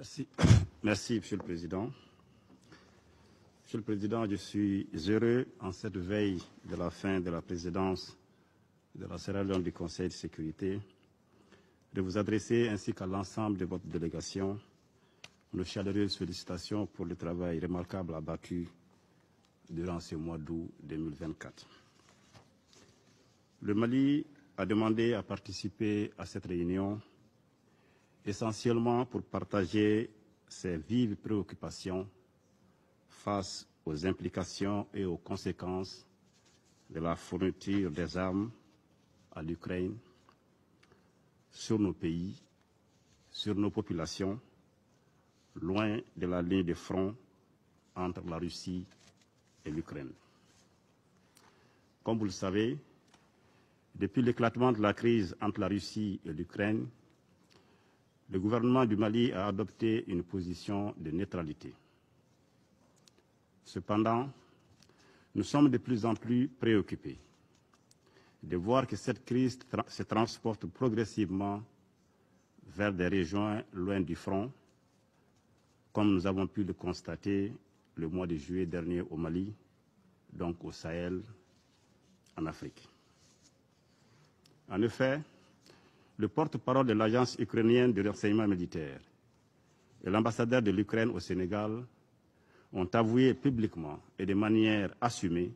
Merci. Merci, Monsieur le Président. Monsieur le Président, je suis heureux, en cette veille de la fin de la présidence de la Sierra Leone du Conseil de sécurité, de vous adresser ainsi qu'à l'ensemble de votre délégation nos chaleureuses félicitations pour le travail remarquable abattu durant ce mois d'août 2024. Le Mali a demandé à participer à cette réunion essentiellement pour partager ses vives préoccupations face aux implications et aux conséquences de la fourniture des armes à l'Ukraine sur nos pays, sur nos populations, loin de la ligne de front entre la Russie et l'Ukraine. Comme vous le savez, depuis l'éclatement de la crise entre la Russie et l'Ukraine, le gouvernement du Mali a adopté une position de neutralité. Cependant, nous sommes de plus en plus préoccupés de voir que cette crise se transporte progressivement vers des régions loin du front, comme nous avons pu le constater le mois de juillet dernier au Mali, donc au Sahel, en Afrique. En effet, le porte-parole de l'agence ukrainienne de renseignement militaire et l'ambassadeur de l'Ukraine au Sénégal ont avoué publiquement et de manière assumée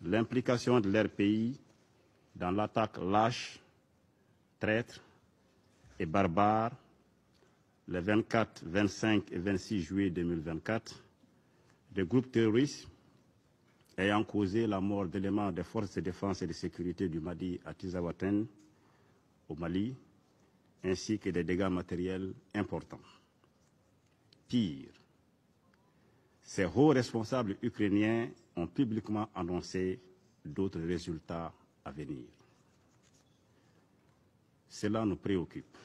l'implication de leur pays dans l'attaque lâche, traître et barbare les 24, 25 et 26 juillet 2024 des groupes terroristes ayant causé la mort d'éléments des forces de défense et de sécurité du Mali à Tizawaten, au Mali, ainsi que des dégâts matériels importants. Pire, ces hauts responsables ukrainiens ont publiquement annoncé d'autres résultats à venir. Cela nous préoccupe.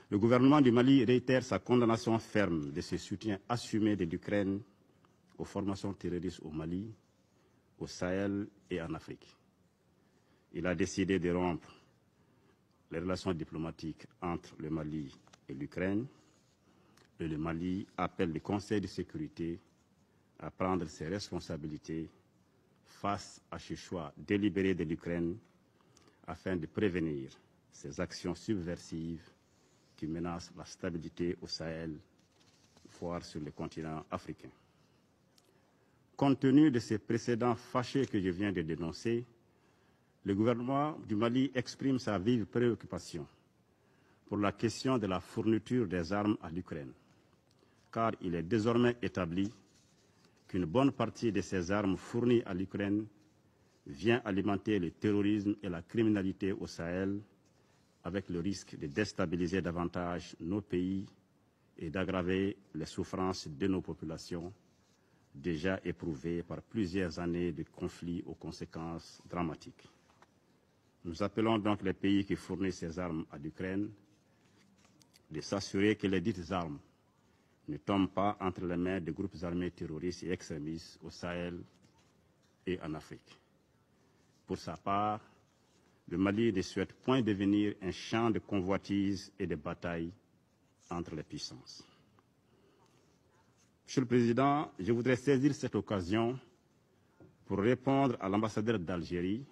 Le gouvernement du Mali réitère sa condamnation ferme de ce soutien assumé de l'Ukraine aux formations terroristes au Mali, au Sahel et en Afrique. Il a décidé de rompre les relations diplomatiques entre le Mali et l'Ukraine, et le Mali appelle le Conseil de sécurité à prendre ses responsabilités face à ce choix délibéré de l'Ukraine afin de prévenir ces actions subversives qui menacent la stabilité au Sahel, voire sur le continent africain. Compte tenu de ces précédents fâcheux que je viens de dénoncer, le gouvernement du Mali exprime sa vive préoccupation pour la question de la fourniture des armes à l'Ukraine, car il est désormais établi qu'une bonne partie de ces armes fournies à l'Ukraine vient alimenter le terrorisme et la criminalité au Sahel, avec le risque de déstabiliser davantage nos pays et d'aggraver les souffrances de nos populations, déjà éprouvées par plusieurs années de conflits aux conséquences dramatiques. Nous appelons donc les pays qui fournissent ces armes à l'Ukraine de s'assurer que les dites armes ne tombent pas entre les mains de groupes armés terroristes et extrémistes au Sahel et en Afrique. Pour sa part, le Mali ne souhaite point devenir un champ de convoitise et de bataille entre les puissances. Monsieur le Président, je voudrais saisir cette occasion pour répondre à l'ambassadeur d'Algérie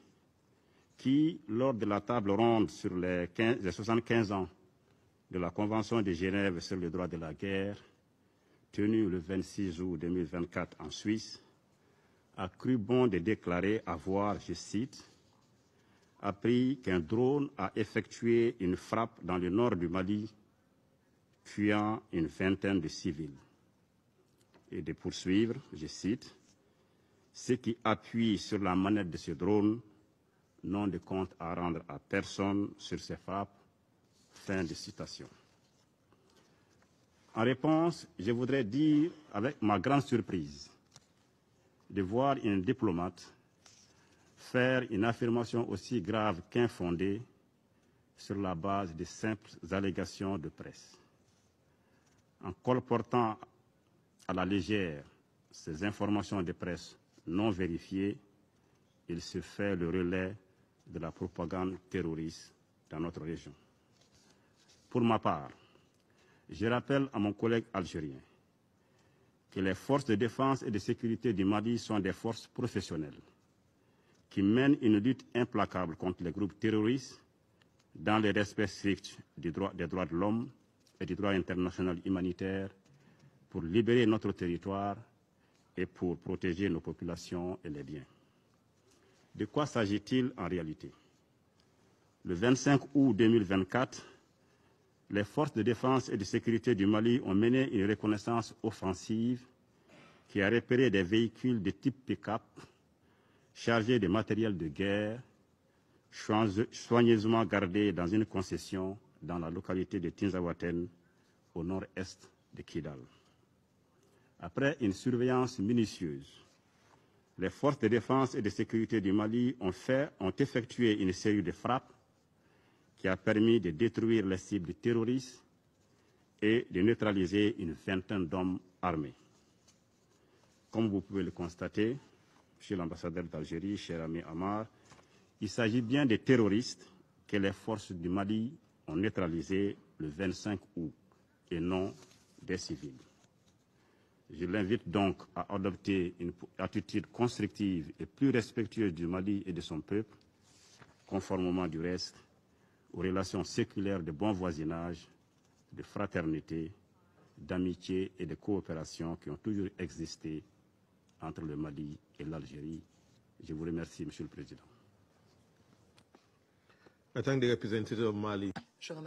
qui, lors de la table ronde sur les 75 ans de la Convention de Genève sur le droit de la guerre, tenue le 26 août 2024 en Suisse, a cru bon de déclarer avoir, je cite, appris qu'un drone a effectué une frappe dans le nord du Mali, tuant une vingtaine de civils. Et de poursuivre, je cite, ceux qui appuient sur la manette de ce drone n'ont de compte à rendre à personne sur ces frappes. Fin de citation. En réponse, je voudrais dire avec ma grande surprise de voir une diplomate faire une affirmation aussi grave qu'infondée sur la base de simples allégations de presse. En colportant à la légère ces informations de presse non vérifiées, il se fait le relais de la propagande terroriste dans notre région. Pour ma part, Je rappelle à mon collègue algérien que les forces de défense et de sécurité du Mali sont des forces professionnelles qui mènent une lutte implacable contre les groupes terroristes dans le respect strict des droits de l'homme et du droit international humanitaire pour libérer notre territoire et pour protéger nos populations et les biens. De quoi s'agit-il en réalité? Le 25 août 2024, les forces de défense et de sécurité du Mali ont mené une reconnaissance offensive qui a repéré des véhicules de type pick-up chargés de matériel de guerre, soigneusement gardés dans une concession dans la localité de Tinzaouaten, au nord-est de Kidal. Après une surveillance minutieuse, les forces de défense et de sécurité du Mali ont effectué une série de frappes qui a permis de détruire les cibles terroristes et de neutraliser une vingtaine d'hommes armés. Comme vous pouvez le constater, Monsieur l'ambassadeur d'Algérie, cher ami Amar, il s'agit bien des terroristes que les forces du Mali ont neutralisés le 25 août et non des civils. Je l'invite donc à adopter une attitude constructive et plus respectueuse du Mali et de son peuple, conformément du reste aux relations séculaires de bon voisinage, de fraternité, d'amitié et de coopération qui ont toujours existé entre le Mali et l'Algérie. Je vous remercie, Monsieur le Président. I thank the representative of Mali. Je remercie